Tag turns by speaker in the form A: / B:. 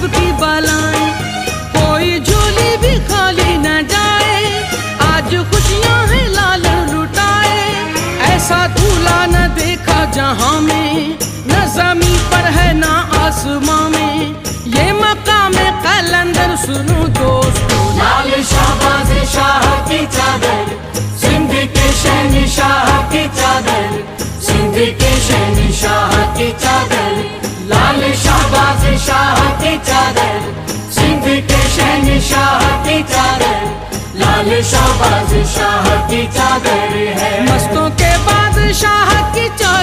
A: सबकी बलाएं, कोई झोली भी खाली न जाए। आज खुशियां हैं लाल लुटाए, ऐसा दूल्हा न देखा जहां में, न जमीन पर है न आसमां में। ये मकाम कलंदर सुनो दोस्तों,
B: लाल शाहबाज शाह की चादर, सिंध के शहंशाह की चादर, सिंध के शहंशाह की चादर। लाल शाहबाज शाह की चादर, सिंध के शहंशाह की चादर, लाल शाहबाज शाह की चादर है।
A: मस्तों के बादशाह की चादर